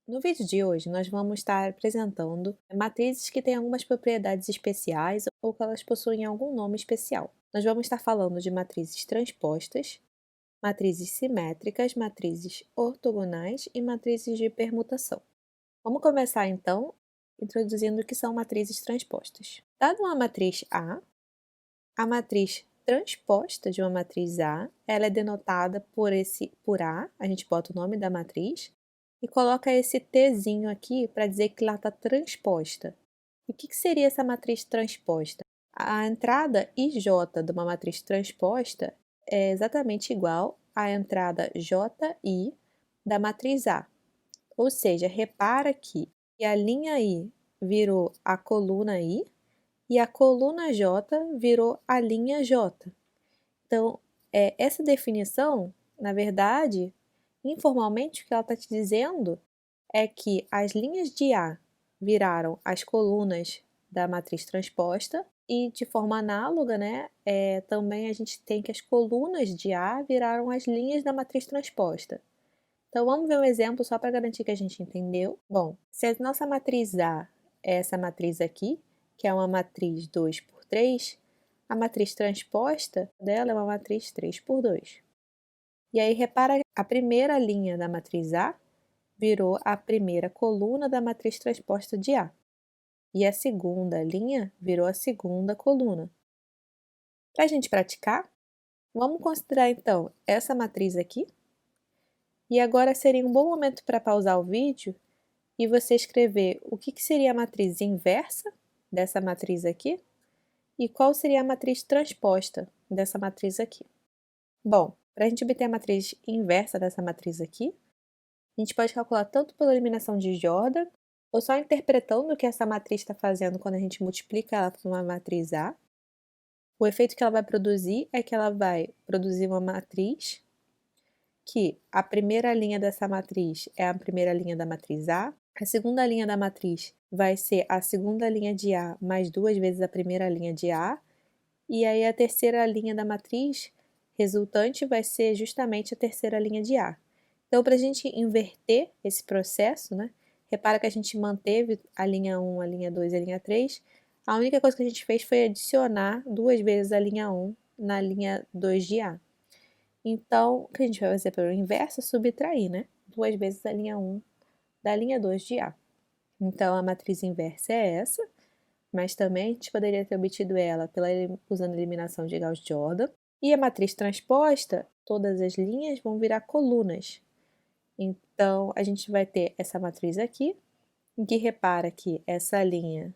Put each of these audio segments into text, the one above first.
No vídeo de hoje, nós vamos estar apresentando matrizes que têm algumas propriedades especiais ou que elas possuem algum nome especial. Nós vamos estar falando de matrizes transpostas, matrizes simétricas, matrizes ortogonais e matrizes de permutação. Vamos começar então introduzindo o que são matrizes transpostas. Dada uma matriz a matriz transposta de uma matriz A, ela é denotada por A, a gente bota o nome da matriz, e coloca esse Tzinho aqui para dizer que ela está transposta. E o que seria essa matriz transposta? A entrada IJ de uma matriz transposta é exatamente igual à entrada JI da matriz A. Ou seja, repara que a linha I virou a coluna I e a coluna J virou a linha J. Então, essa definição, na verdade, informalmente, o que ela está te dizendo é que as linhas de A viraram as colunas da matriz transposta e, de forma análoga, né, também a gente tem que as colunas de A viraram as linhas da matriz transposta. Então, vamos ver um exemplo só para garantir que a gente entendeu. Bom, se a nossa matriz A é essa matriz aqui, que é uma matriz 2 por 3, a matriz transposta dela é uma matriz 3 por 2. E aí, repara, a primeira linha da matriz A virou a primeira coluna da matriz transposta de A. E a segunda linha virou a segunda coluna. Para a gente praticar, vamos considerar então essa matriz aqui. E agora seria um bom momento para pausar o vídeo e você escrever o que seria a matriz inversa dessa matriz aqui e qual seria a matriz transposta dessa matriz aqui. Bom, para a gente obter a matriz inversa dessa matriz aqui, a gente pode calcular tanto pela eliminação de Jordan, ou só interpretando o que essa matriz está fazendo quando a gente multiplica ela por uma matriz A. O efeito que ela vai produzir é que ela vai produzir uma matriz que a primeira linha dessa matriz é a primeira linha da matriz A, a segunda linha da matriz vai ser a segunda linha de A mais duas vezes a primeira linha de A, e aí a terceira linha da matriz resultante vai ser justamente a terceira linha de A. Então, para a gente inverter esse processo, né, repara que a gente manteve a linha 1, a linha 2 e a linha 3, a única coisa que a gente fez foi adicionar duas vezes a linha 1 na linha 2 de A. Então, o que a gente vai fazer pelo inverso é subtrair, né? Duas vezes a linha 1 da linha 2 de A. Então, a matriz inversa é essa, mas também a gente poderia ter obtido ela usando a eliminação de Gauss-Jordan. E a matriz transposta, todas as linhas vão virar colunas. Então, a gente vai ter essa matriz aqui, em que repara que essa linha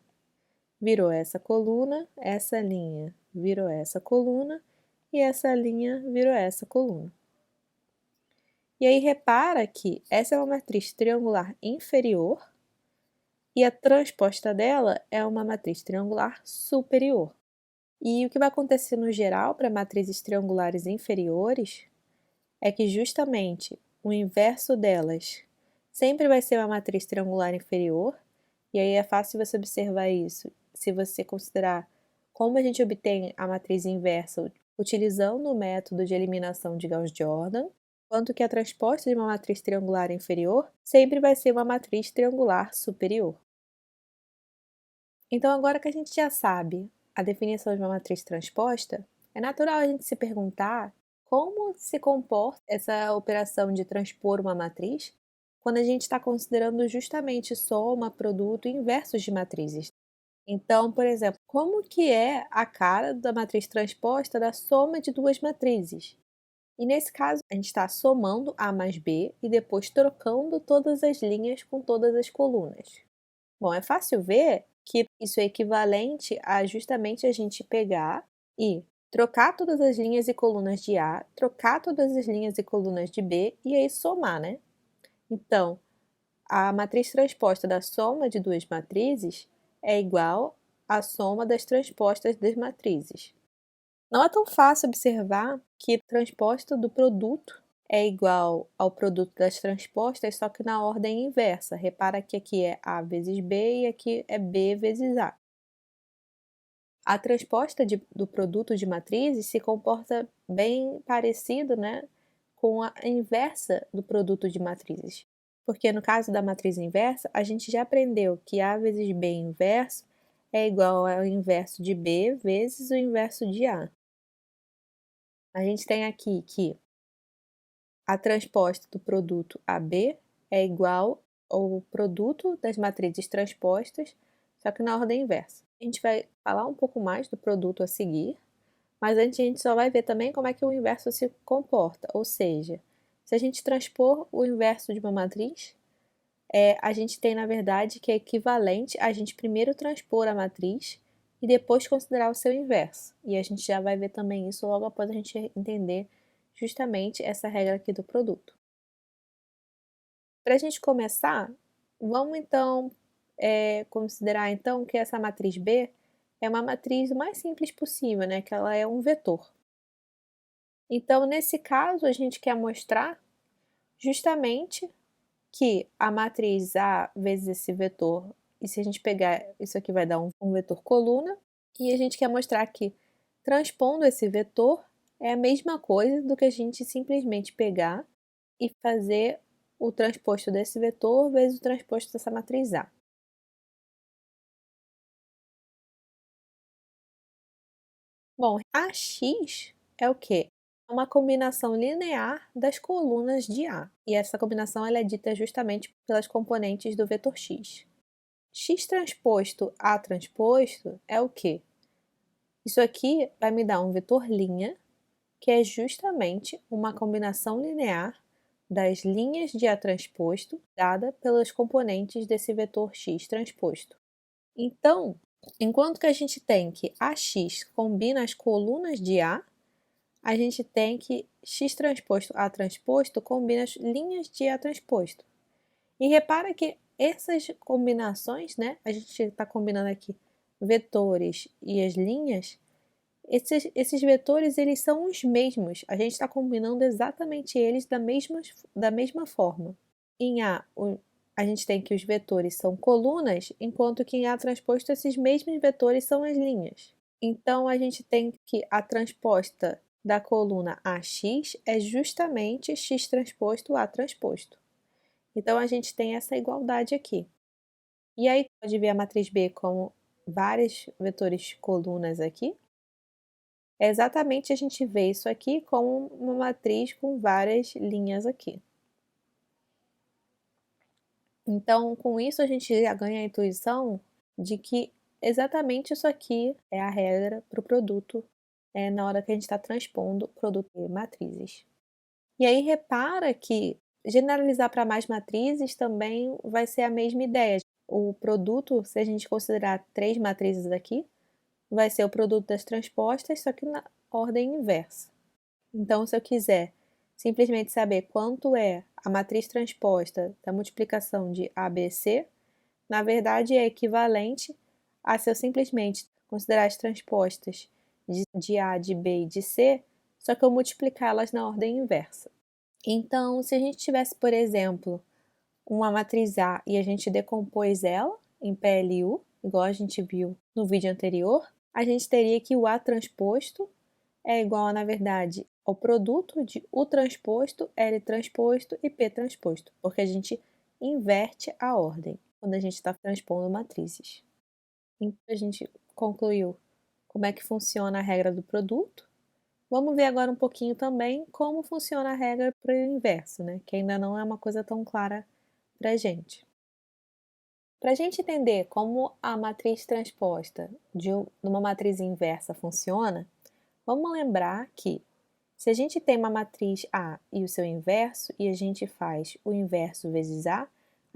virou essa coluna, essa linha virou essa coluna, e essa linha virou essa coluna. E aí repara que essa é uma matriz triangular inferior e a transposta dela é uma matriz triangular superior. E o que vai acontecer no geral para matrizes triangulares inferiores é que justamente o inverso delas sempre vai ser uma matriz triangular inferior, e aí é fácil você observar isso se você considerar como a gente obtém a matriz inversa utilizando o método de eliminação de Gauss-Jordan, quanto que a transposta de uma matriz triangular inferior sempre vai ser uma matriz triangular superior. Então, agora que a gente já sabe a definição de uma matriz transposta, é natural a gente se perguntar como se comporta essa operação de transpor uma matriz quando a gente está considerando justamente soma, produto e inversos de matrizes. Então, por exemplo, como que é a cara da matriz transposta da soma de duas matrizes? E nesse caso, a gente está somando A mais B e depois trocando todas as linhas com todas as colunas. Bom, é fácil ver que isso é equivalente a justamente a gente pegar e trocar todas as linhas e colunas de A, trocar todas as linhas e colunas de B e aí somar, né? Então, a matriz transposta da soma de duas matrizes é igual à soma das transpostas das matrizes. Não é tão fácil observar que a transposta do produto é igual ao produto das transpostas, só que na ordem inversa. Repara que aqui é A vezes B e aqui é B vezes A. A transposta do produto de matrizes se comporta bem parecido, né, com a inversa do produto de matrizes. Porque no caso da matriz inversa, a gente já aprendeu que A vezes B inverso é igual ao inverso de B vezes o inverso de A. A gente tem aqui que a transposta do produto AB é igual ao produto das matrizes transpostas, só que na ordem inversa. A gente vai falar um pouco mais do produto a seguir, mas antes a gente só vai ver também como é que o inverso se comporta, ou seja, se a gente transpor o inverso de uma matriz, a gente tem, na verdade, que é equivalente a gente primeiro transpor a matriz e depois considerar o seu inverso. E a gente já vai ver também isso logo após a gente entender justamente essa regra aqui do produto. Para a gente começar, vamos então considerar então que essa matriz B é uma matriz o mais simples possível, né? Que ela é um vetor. Então, nesse caso, a gente quer mostrar justamente que a matriz A vezes esse vetor, e se a gente pegar isso aqui vai dar um vetor coluna, e a gente quer mostrar que transpondo esse vetor é a mesma coisa do que a gente simplesmente pegar e fazer o transposto desse vetor vezes o transposto dessa matriz A. Bom, AX é o quê? É uma combinação linear das colunas de A, e essa combinação ela é dita justamente pelas componentes do vetor X. X transposto A transposto é o quê? Isso aqui vai me dar um vetor linha, que é justamente uma combinação linear das linhas de A transposto dada pelas componentes desse vetor X transposto. Então, enquanto que a gente tem que AX combina as colunas de a gente tem que X transposto A transposto combina as linhas de A transposto. E repara que essas combinações, né? A gente está combinando aqui vetores e as linhas. Esses vetores eles são os mesmos. A gente está combinando exatamente eles da mesma forma. Em a gente tem que os vetores são colunas, enquanto que em A transposto esses mesmos vetores são as linhas. Então a gente tem que a transposta da coluna AX é justamente X transposto A transposto. Então, a gente tem essa igualdade aqui. E aí, pode ver a matriz B como vários vetores colunas aqui. É exatamente a gente vê isso aqui como uma matriz com várias linhas aqui. Então, com isso, a gente já ganha a intuição de que exatamente isso aqui é a regra para o produto na hora que a gente está transpondo produto e matrizes. E aí, repara que generalizar para mais matrizes também vai ser a mesma ideia. O produto, se a gente considerar 3 matrizes aqui, vai ser o produto das transpostas, só que na ordem inversa. Então, se eu quiser simplesmente saber quanto é a matriz transposta da multiplicação de ABC, na verdade é equivalente a se eu simplesmente considerar as transpostas de A, de B e de C, só que eu multiplicá-las na ordem inversa. Então, se a gente tivesse, por exemplo, uma matriz A e a gente decompôs ela em PLU, igual a gente viu no vídeo anterior, a gente teria que o A transposto é igual, na verdade, ao produto de U transposto, L transposto e P transposto, porque a gente inverte a ordem quando a gente está transpondo matrizes. Então, a gente concluiu como é que funciona a regra do produto. Vamos ver agora um pouquinho também como funciona a regra para o inverso, né? Que ainda não é uma coisa tão clara para a gente. Para a gente entender como a matriz transposta de uma matriz inversa funciona, vamos lembrar que se a gente tem uma matriz A e o seu inverso, e a gente faz o inverso vezes a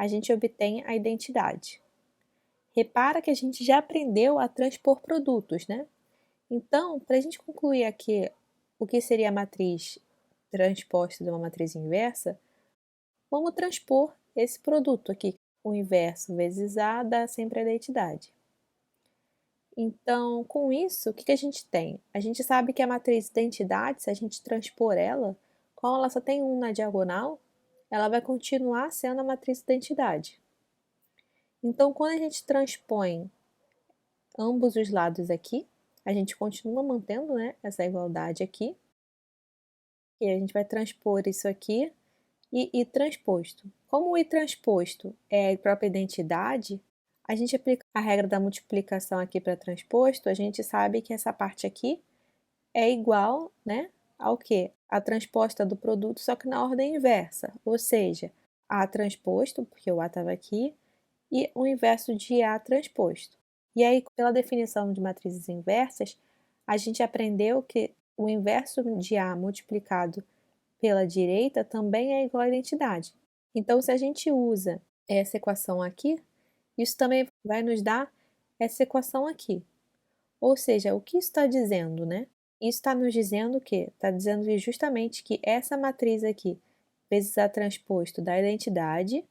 gente obtém a identidade. Repara que a gente já aprendeu a transpor produtos, né? Então, para a gente concluir aqui o que seria a matriz transposta de uma matriz inversa, vamos transpor esse produto aqui. O inverso vezes A dá sempre a identidade. Então, com isso, o que a gente tem? A gente sabe que a matriz identidade, se a gente transpor ela, como ela só tem um na diagonal, ela vai continuar sendo a matriz identidade. Então, quando a gente transpõe ambos os lados aqui, a gente continua mantendo, né, essa igualdade aqui. E a gente vai transpor isso aqui e I transposto. Como o I transposto é a própria identidade, a gente aplica a regra da multiplicação aqui para transposto, a gente sabe que essa parte aqui é igual, né, ao quê? A transposta do produto, só que na ordem inversa, ou seja, A transposto, porque o A estava aqui, e o inverso de A transposto. E aí, pela definição de matrizes inversas, a gente aprendeu que o inverso de A multiplicado pela direita também é igual à identidade. Então, se a gente usa essa equação aqui, isso também vai nos dar essa equação aqui. Ou seja, o que isso está dizendo, né? Isso está nos dizendo que está dizendo justamente que essa matriz aqui, vezes A transposto da identidade,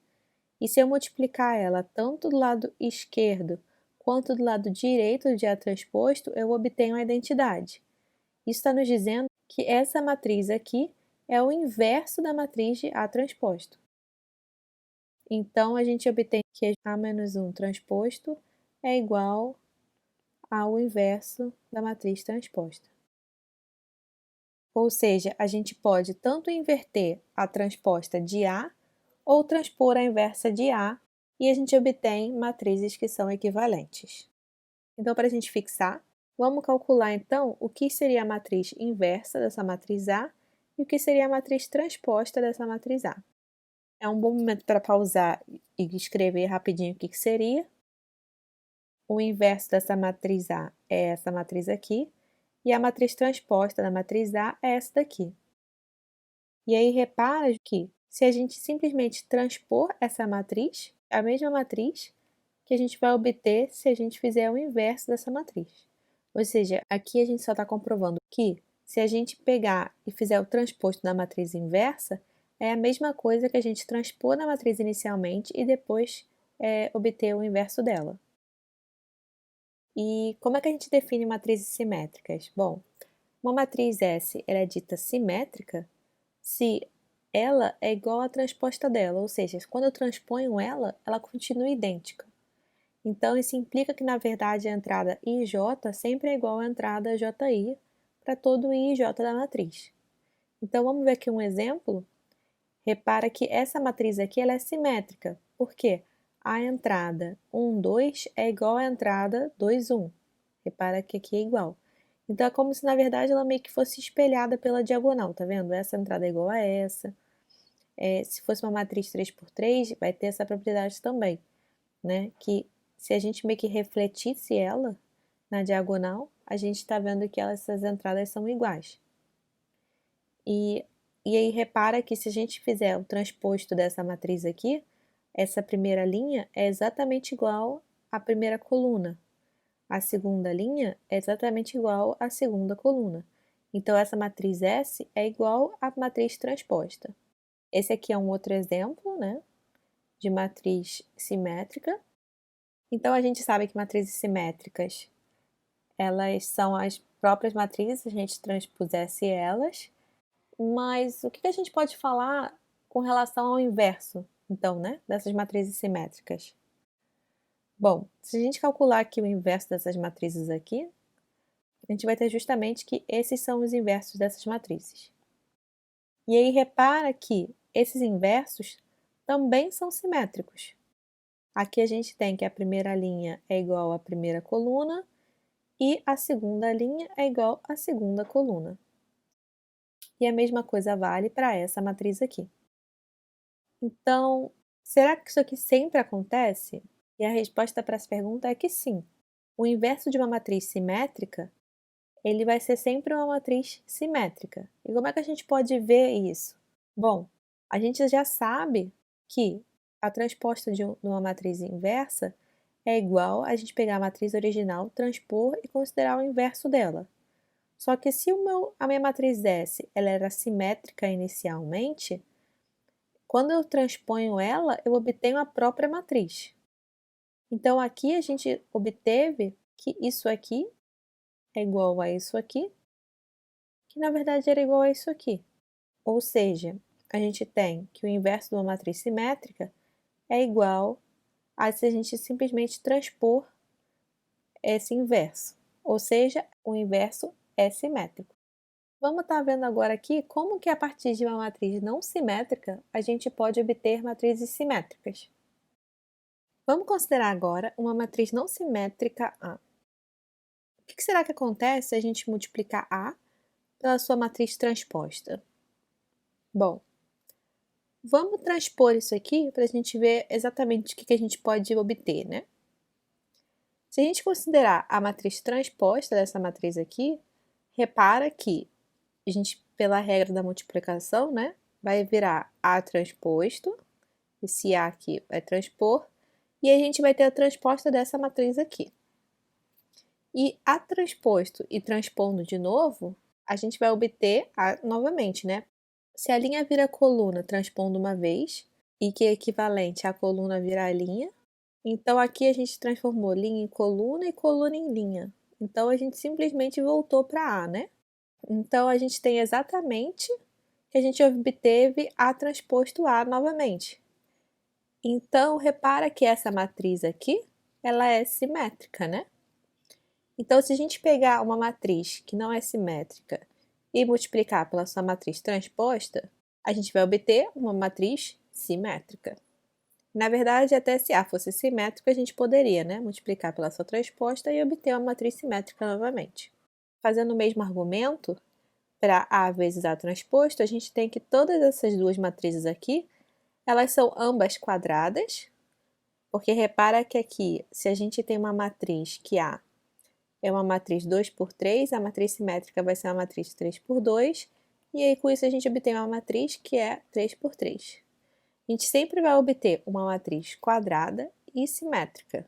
e se eu multiplicar ela tanto do lado esquerdo quanto do lado direito de A transposto, eu obtenho a identidade. Isso está nos dizendo que essa matriz aqui é o inverso da matriz de A transposto. Então, a gente obtém que A menos 1 transposto é igual ao inverso da matriz transposta. Ou seja, a gente pode tanto inverter a transposta de A ou transpor a inversa de A e a gente obtém matrizes que são equivalentes. Então, para a gente fixar, vamos calcular então o que seria a matriz inversa dessa matriz A e o que seria a matriz transposta dessa matriz A. É um bom momento para pausar e escrever rapidinho o que seria. O inverso dessa matriz A é essa matriz aqui, e a matriz transposta da matriz A é essa daqui. E aí repara que se a gente simplesmente transpor essa matriz, a mesma matriz que a gente vai obter se a gente fizer o inverso dessa matriz. Ou seja, aqui a gente só está comprovando que se a gente pegar e fizer o transposto da matriz inversa, é a mesma coisa que a gente transpor na matriz inicialmente e depois obter o inverso dela. E como é que a gente define matrizes simétricas? Bom, uma matriz S ela é dita simétrica se ela é igual à transposta dela, ou seja, quando eu transponho ela, ela continua idêntica. Então, isso implica que, na verdade, a entrada IJ sempre é igual à entrada JI para todo I e J da matriz. Então, vamos ver aqui um exemplo. Repara que essa matriz aqui ela é simétrica, porque a entrada 1, 2 é igual à entrada 2, 1. Repara que aqui é igual. Então, é como se, na verdade, ela meio que fosse espelhada pela diagonal, tá vendo? Essa entrada é igual a essa. Se fosse uma matriz 3 por 3, vai ter essa propriedade também, né? Que se a gente meio que refletisse ela na diagonal, a gente está vendo que essas entradas são iguais. E aí repara que se a gente fizer o transposto dessa matriz aqui, essa primeira linha é exatamente igual à primeira coluna. A segunda linha é exatamente igual à segunda coluna. Então, essa matriz S é igual à matriz transposta. Esse aqui é um outro exemplo, né, de matriz simétrica. Então, a gente sabe que matrizes simétricas, elas são as próprias matrizes, se a gente transpusesse elas. Mas o que a gente pode falar com relação ao inverso, então, né, dessas matrizes simétricas? Bom, se a gente calcular aqui o inverso dessas matrizes aqui, a gente vai ter justamente que esses são os inversos dessas matrizes. E aí repara que esses inversos também são simétricos. Aqui a gente tem que a primeira linha é igual à primeira coluna e a segunda linha é igual à segunda coluna. E a mesma coisa vale para essa matriz aqui. Então, será que isso aqui sempre acontece? E a resposta para essa pergunta é que sim. O inverso de uma matriz simétrica, ele vai ser sempre uma matriz simétrica. E como é que a gente pode ver isso? Bom, a gente já sabe que a transposta de uma matriz inversa é igual a gente pegar a matriz original, transpor e considerar o inverso dela. Só que se a minha matriz S ela era simétrica inicialmente, quando eu transponho ela, eu obtenho a própria matriz. Então, aqui a gente obteve que isso aqui é igual a isso aqui, que na verdade era igual a isso aqui. Ou seja, a gente tem que o inverso de uma matriz simétrica é igual a se a gente simplesmente transpor esse inverso. Ou seja, o inverso é simétrico. Vamos estar vendo agora aqui como que a partir de uma matriz não simétrica, a gente pode obter matrizes simétricas. Vamos considerar agora uma matriz não simétrica A. O que será que acontece se a gente multiplicar A pela sua matriz transposta? Bom, vamos transpor isso aqui para a gente ver exatamente o que a gente pode obter, né? Se a gente considerar a matriz transposta dessa matriz aqui, repara que a gente, pela regra da multiplicação, né, vai virar A transposto, esse A aqui vai transpor, e a gente vai ter a transposta dessa matriz aqui. E A transposto e transpondo de novo, a gente vai obter A novamente, né? Se a linha vira coluna transpondo uma vez, e que é equivalente à coluna virar linha, então aqui a gente transformou linha em coluna e coluna em linha. Então a gente simplesmente voltou para A, né? Então a gente tem exatamente que a gente obteve A transposto A novamente. Então repara que essa matriz aqui, ela é simétrica, né? Então se a gente pegar uma matriz que não é simétrica e multiplicar pela sua matriz transposta, a gente vai obter uma matriz simétrica. Na verdade, até se A fosse simétrico, a gente poderia, né, multiplicar pela sua transposta e obter uma matriz simétrica novamente. Fazendo o mesmo argumento, para A vezes A transposto, a gente tem que todas essas duas matrizes aqui, elas são ambas quadradas, porque repara que aqui, se a gente tem uma matriz que A é uma matriz 2 por 3, a matriz simétrica vai ser uma matriz 3 por 2, e aí com isso a gente obtém uma matriz que é 3 por 3. A gente sempre vai obter uma matriz quadrada e simétrica.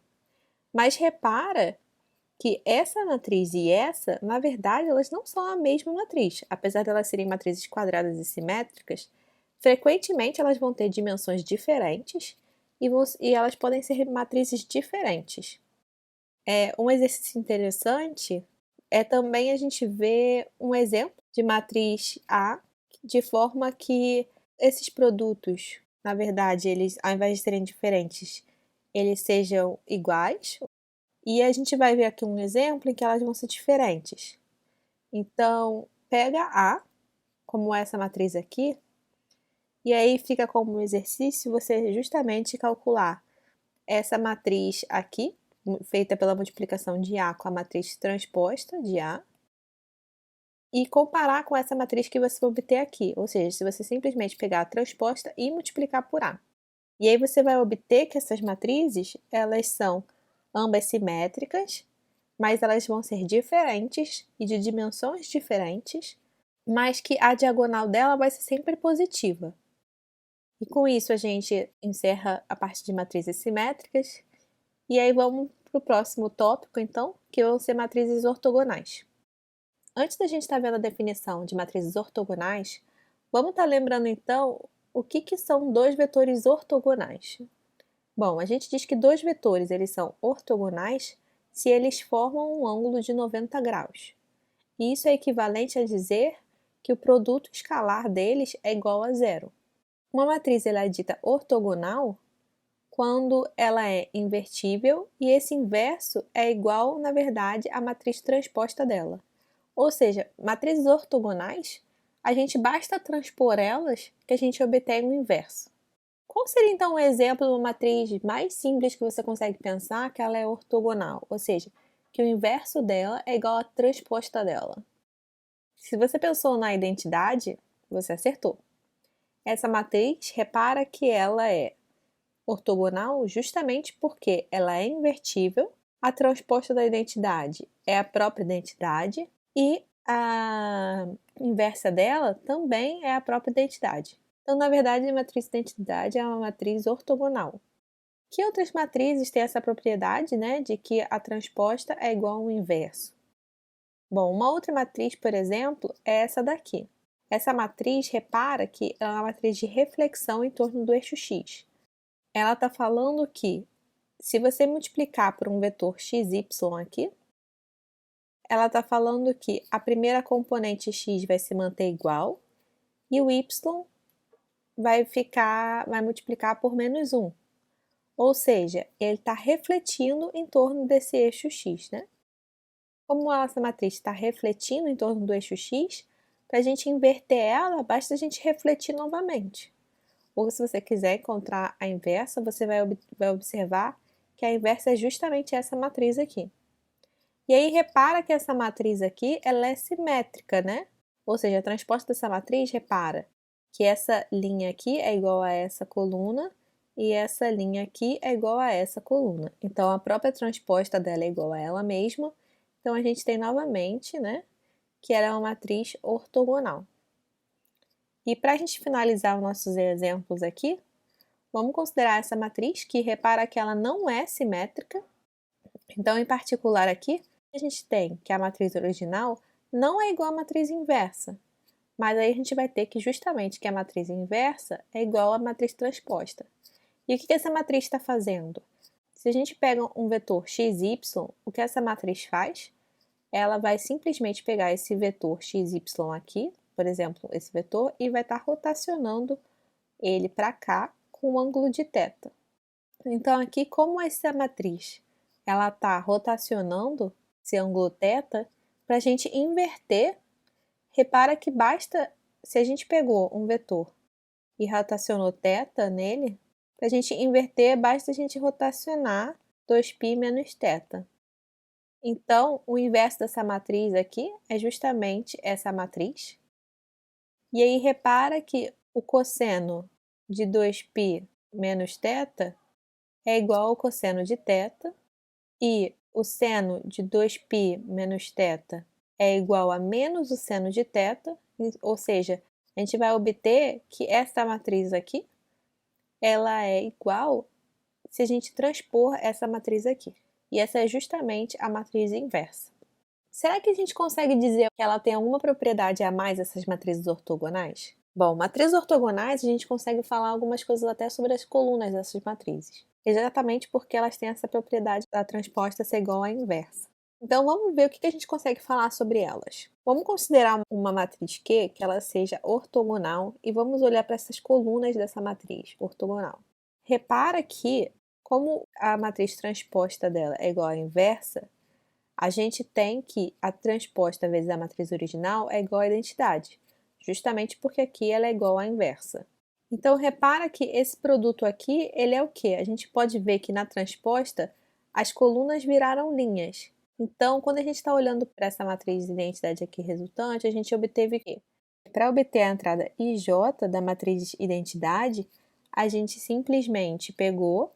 Mas repara que essa matriz e essa, na verdade, elas não são a mesma matriz. Apesar de elas serem matrizes quadradas e simétricas, frequentemente elas vão ter dimensões diferentes e elas podem ser matrizes diferentes. Um exercício interessante é também a gente ver um exemplo de matriz A, de forma que esses produtos, na verdade, eles, ao invés de serem diferentes, eles sejam iguais. E a gente vai ver aqui um exemplo em que elas vão ser diferentes. Então, pega A, como essa matriz aqui, e aí fica como exercício você justamente calcular essa matriz aqui, feita pela multiplicação de A com a matriz transposta de A, e comparar com essa matriz que você vai obter aqui, ou seja, se você simplesmente pegar a transposta e multiplicar por A. E aí você vai obter que essas matrizes, elas são ambas simétricas, mas elas vão ser diferentes e de dimensões diferentes, mas que a diagonal dela vai ser sempre positiva. E com isso a gente encerra a parte de matrizes simétricas, e aí vamos para o próximo tópico, então, que vão ser matrizes ortogonais. Antes da gente estar vendo a definição de matrizes ortogonais, vamos estar lembrando então o que são dois vetores ortogonais. Bom, a gente diz que dois vetores eles são ortogonais se eles formam um ângulo de 90 graus. E isso é equivalente a dizer que o produto escalar deles é igual a zero. Uma matriz ela é dita ortogonal quando ela é invertível e esse inverso é igual, na verdade, à matriz transposta dela. Ou seja, matrizes ortogonais, a gente basta transpor elas que a gente obtém o inverso. Qual seria então um exemplo de uma matriz mais simples que você consegue pensar que ela é ortogonal? Ou seja, que o inverso dela é igual à transposta dela. Se você pensou na identidade, você acertou. Essa matriz, repara que ela é ortogonal justamente porque ela é invertível, a transposta da identidade é a própria identidade e a inversa dela também é a própria identidade. Então, na verdade, a matriz de identidade é uma matriz ortogonal. Que outras matrizes têm essa propriedade, né, de que a transposta é igual ao inverso? Bom, uma outra matriz, por exemplo, é essa daqui. Essa matriz, repara que é uma matriz de reflexão em torno do eixo x. Ela está falando que, se você multiplicar por um vetor xy aqui, ela está falando que a primeira componente x vai se manter igual e o y vai multiplicar por menos 1. Ou seja, ele está refletindo em torno desse eixo x, né? Como essa matriz está refletindo em torno do eixo x, Para a gente inverter ela, basta a gente refletir novamente. Ou se você quiser encontrar a inversa, você vai observar que a inversa é justamente essa matriz aqui. E aí, repara que essa matriz aqui, ela é simétrica, né? Ou seja, a transposta dessa matriz, repara que essa linha aqui é igual a essa coluna e essa linha aqui é igual a essa coluna. Então, a própria transposta dela é igual a ela mesma. Então, a gente tem novamente, né, que ela é uma matriz ortogonal. E para a gente finalizar os nossos exemplos aqui, vamos considerar essa matriz, que repara que ela não é simétrica. Então, em particular aqui, a gente tem que a matriz original não é igual à matriz inversa. Mas aí a gente vai ter que justamente que a matriz inversa é igual à matriz transposta. E o que essa matriz está fazendo? Se a gente pega um vetor xy, o que essa matriz faz? Ela vai simplesmente pegar esse vetor xy aqui, por exemplo, esse vetor, e vai estar rotacionando ele para cá com um ângulo de θ. Então, aqui, como essa matriz ela está rotacionando esse ângulo θ, para a gente inverter, repara que basta, se a gente pegou um vetor e rotacionou θ nele, para a gente inverter, basta a gente rotacionar 2π menos θ. Então, o inverso dessa matriz aqui é justamente essa matriz. E aí, repara que o cosseno de 2π menos θ é igual ao cosseno de θ, e o seno de 2π menos θ é igual a menos o seno de θ, ou seja, a gente vai obter que essa matriz aqui, ela é igual se a gente transpor essa matriz aqui. E essa é justamente a matriz inversa. Será que a gente consegue dizer que ela tem alguma propriedade a mais essas matrizes ortogonais? Bom, matrizes ortogonais a gente consegue falar algumas coisas até sobre as colunas dessas matrizes, exatamente porque elas têm essa propriedade da transposta ser igual à inversa. Então vamos ver o que a gente consegue falar sobre elas. Vamos considerar uma matriz Q que ela seja ortogonal e vamos olhar para essas colunas dessa matriz ortogonal. Repara que, como a matriz transposta dela é igual à inversa, a gente tem que a transposta vezes a matriz original é igual à identidade, justamente porque aqui ela é igual à inversa. Então, repara que esse produto aqui, ele é o quê? A gente pode ver que na transposta, as colunas viraram linhas. Então, quando a gente está olhando para essa matriz de identidade aqui resultante, a gente obteve que, para obter a entrada IJ da matriz identidade, a gente simplesmente pegou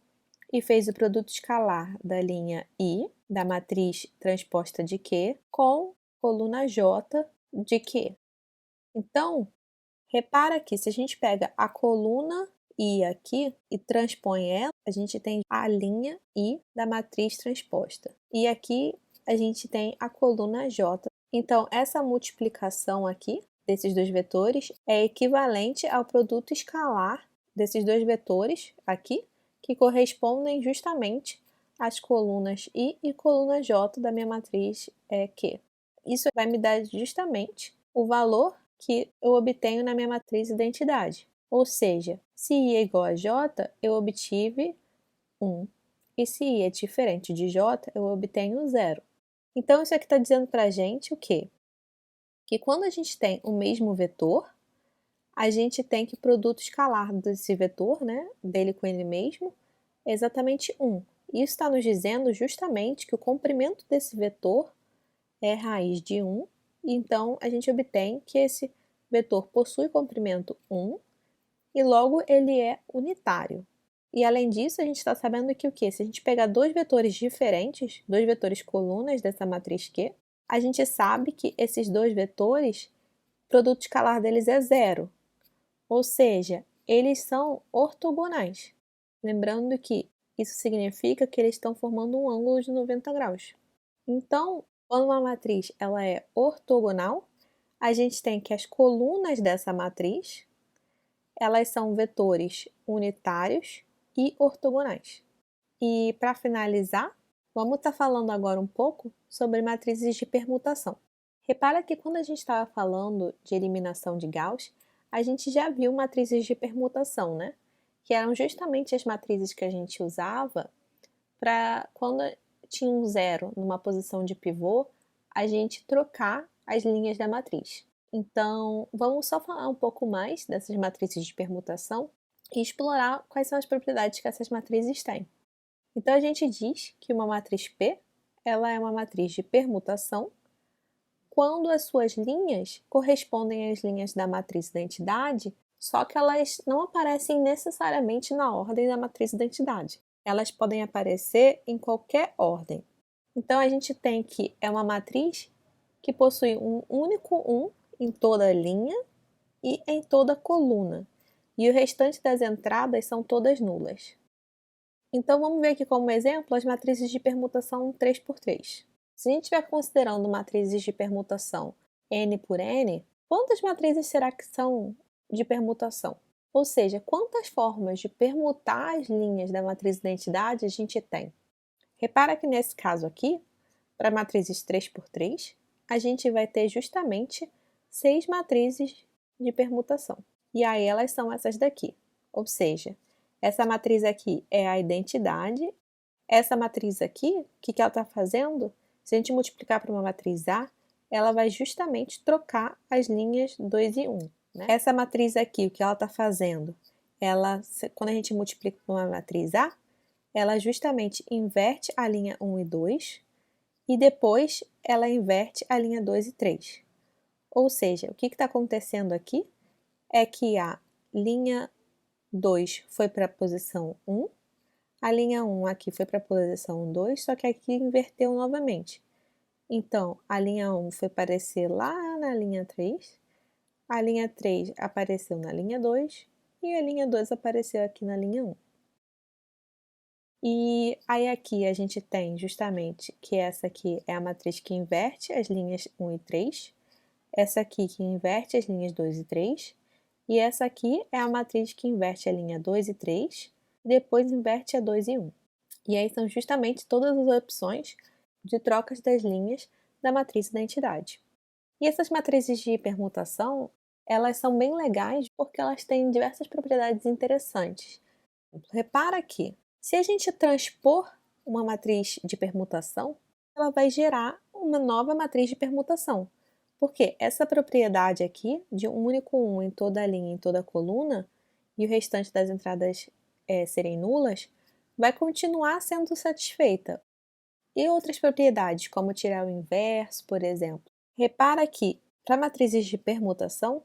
e fez o produto escalar da linha I, da matriz transposta de Q, com coluna J de Q. Então, repara que se a gente pega a coluna I aqui e transpõe ela, a gente tem a linha I da matriz transposta. E aqui a gente tem a coluna J. Então, essa multiplicação aqui desses dois vetores é equivalente ao produto escalar desses dois vetores aqui, que correspondem justamente às colunas I e coluna J da minha matriz Q. Isso vai me dar justamente o valor que eu obtenho na minha matriz identidade. Ou seja, se I é igual a J, eu obtive 1. E se I é diferente de J, eu obtenho 0. Então, isso aqui está dizendo para a gente o quê? Que quando a gente tem o mesmo vetor, a gente tem que o produto escalar desse vetor, né, dele com ele mesmo, é exatamente 1. Isso está nos dizendo justamente que o comprimento desse vetor é raiz de 1, então a gente obtém que esse vetor possui comprimento 1 e logo ele é unitário. E além disso, a gente está sabendo que o quê? Se a gente pegar dois vetores diferentes, dois vetores colunas dessa matriz Q, a gente sabe que esses dois vetores, o produto escalar deles é 0. Ou seja, eles são ortogonais. Lembrando que isso significa que eles estão formando um ângulo de 90 graus. Então, quando uma matriz ela é ortogonal, a gente tem que as colunas dessa matriz, elas são vetores unitários e ortogonais. E para finalizar, vamos estar falando agora um pouco sobre matrizes de permutação. Repara que quando a gente estava falando de eliminação de Gauss, a gente já viu matrizes de permutação, né? Que eram justamente as matrizes que a gente usava para quando tinha um zero numa posição de pivô, a gente trocar as linhas da matriz. Então, vamos só falar um pouco mais dessas matrizes de permutação e explorar quais são as propriedades que essas matrizes têm. Então, a gente diz que uma matriz P, ela é uma matriz de permutação quando as suas linhas correspondem às linhas da matriz identidade, só que elas não aparecem necessariamente na ordem da matriz identidade. Elas podem aparecer em qualquer ordem. Então, a gente tem que é uma matriz que possui um único 1 em toda linha e em toda coluna, e o restante das entradas são todas nulas. Então, vamos ver aqui como exemplo as matrizes de permutação 3 por 3. Se a gente estiver considerando matrizes de permutação n por n, quantas matrizes será que são de permutação? Ou seja, quantas formas de permutar as linhas da matriz identidade a gente tem? Repara que nesse caso aqui, para matrizes 3 por 3, a gente vai ter justamente 6 matrizes de permutação. E aí elas são essas daqui. Ou seja, essa matriz aqui é a identidade. Essa matriz aqui, o que ela está fazendo? Se a gente multiplicar por uma matriz A, ela vai justamente trocar as linhas 2 e 1. Né? Essa matriz aqui, o que ela está fazendo? Quando a gente multiplica por uma matriz A, ela justamente inverte a linha 1 e 2 e depois ela inverte a linha 2 e 3. Ou seja, o que está acontecendo aqui é que a linha 2 foi para a posição 1, a linha 1 aqui foi para a posição 2, só que aqui inverteu novamente. Então, a linha 1 foi aparecer lá na linha 3, a linha 3 apareceu na linha 2 e a linha 2 apareceu aqui na linha 1. E aí aqui a gente tem justamente que essa aqui é a matriz que inverte as linhas 1 e 3, essa aqui que inverte as linhas 2 e 3, e essa aqui é a matriz que inverte a linha 2 e 3, e depois inverte a 2 e 1. E aí são justamente todas as opções de trocas das linhas da matriz identidade. E essas matrizes de permutação, elas são bem legais porque elas têm diversas propriedades interessantes. Repara que, se a gente transpor uma matriz de permutação, ela vai gerar uma nova matriz de permutação. Porque essa propriedade aqui, de um único 1 em toda a linha, em toda a coluna, e o restante das entradas serem nulas, vai continuar sendo satisfeita. E outras propriedades, como tirar o inverso, por exemplo. Repara que, para matrizes de permutação,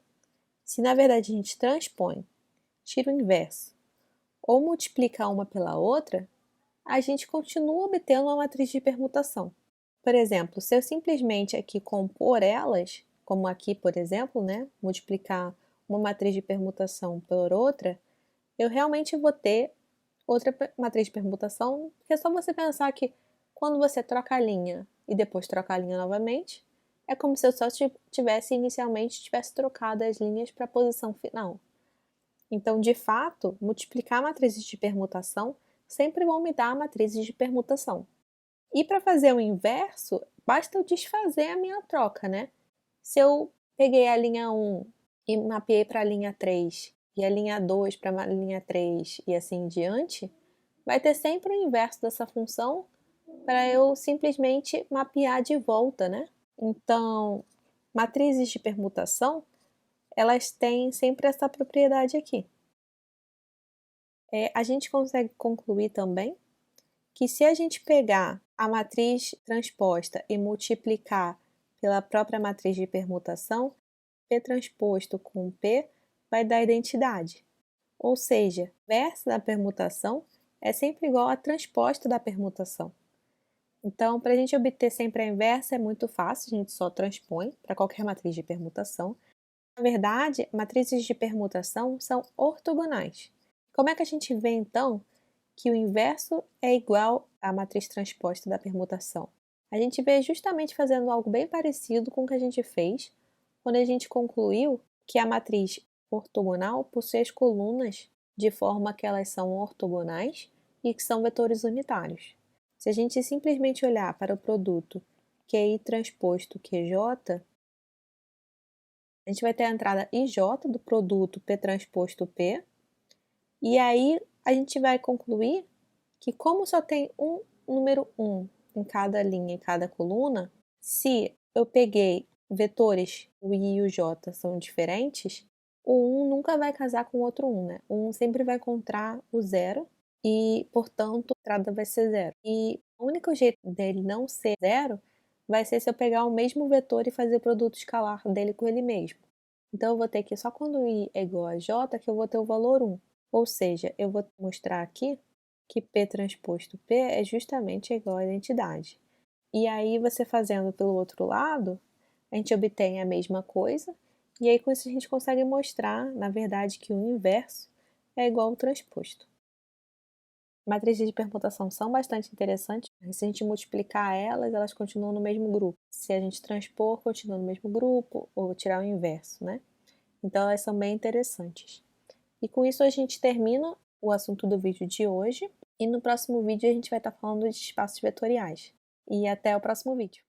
se na verdade a gente transpõe, tira o inverso, ou multiplica uma pela outra, a gente continua obtendo uma matriz de permutação. Por exemplo, se eu simplesmente aqui compor elas, como aqui, por exemplo, né, multiplicar uma matriz de permutação por outra, eu realmente vou ter outra matriz de permutação, porque é só você pensar que quando você troca a linha e depois troca a linha novamente, é como se eu só tivesse trocado as linhas para a posição final. Então, de fato, multiplicar matrizes de permutação sempre vão me dar matrizes de permutação. E para fazer o inverso, basta eu desfazer a minha troca, né? Se eu peguei a linha 1 e mapeei para a linha 3 e a linha 2 para a linha 3 e assim em diante, vai ter sempre o inverso dessa função para eu simplesmente mapear de volta, né? Então, matrizes de permutação, elas têm sempre essa propriedade aqui. A gente consegue concluir também que se a gente pegar a matriz transposta e multiplicar pela própria matriz de permutação, P transposto com P vai dar identidade. Ou seja, o inverso da permutação é sempre igual a transposta da permutação. Então, para a gente obter sempre a inversa é muito fácil, a gente só transpõe para qualquer matriz de permutação. Na verdade, matrizes de permutação são ortogonais. Como é que a gente vê, então, que o inverso é igual à matriz transposta da permutação? A gente vê justamente fazendo algo bem parecido com o que a gente fez quando a gente concluiu que a matriz ortogonal possui as colunas de forma que elas são ortogonais e que são vetores unitários. Se a gente simplesmente olhar para o produto QI transposto QJ, a gente vai ter a entrada IJ do produto P transposto P, e aí a gente vai concluir que como só tem um número 1 em cada linha, em cada coluna, se eu peguei vetores, o i e o j, são diferentes, o 1 nunca vai casar com o outro 1, né? O 1 sempre vai encontrar o zero e, portanto, a entrada vai ser zero. E o único jeito dele não ser zero vai ser se eu pegar o mesmo vetor e fazer o produto escalar dele com ele mesmo. Então, eu vou ter que, só quando i é igual a j, que eu vou ter o valor 1. Ou seja, eu vou mostrar aqui que P transposto P é justamente igual à identidade. E aí, você fazendo pelo outro lado, a gente obtém a mesma coisa, e aí com isso a gente consegue mostrar, na verdade, que o inverso é igual ao transposto. Matrizes de permutação são bastante interessantes, se a gente multiplicar elas, elas continuam no mesmo grupo. Se a gente transpor, continua no mesmo grupo, ou tirar o inverso, né? Então elas são bem interessantes. E com isso a gente termina o assunto do vídeo de hoje, e no próximo vídeo a gente vai estar falando de espaços vetoriais. E até o próximo vídeo!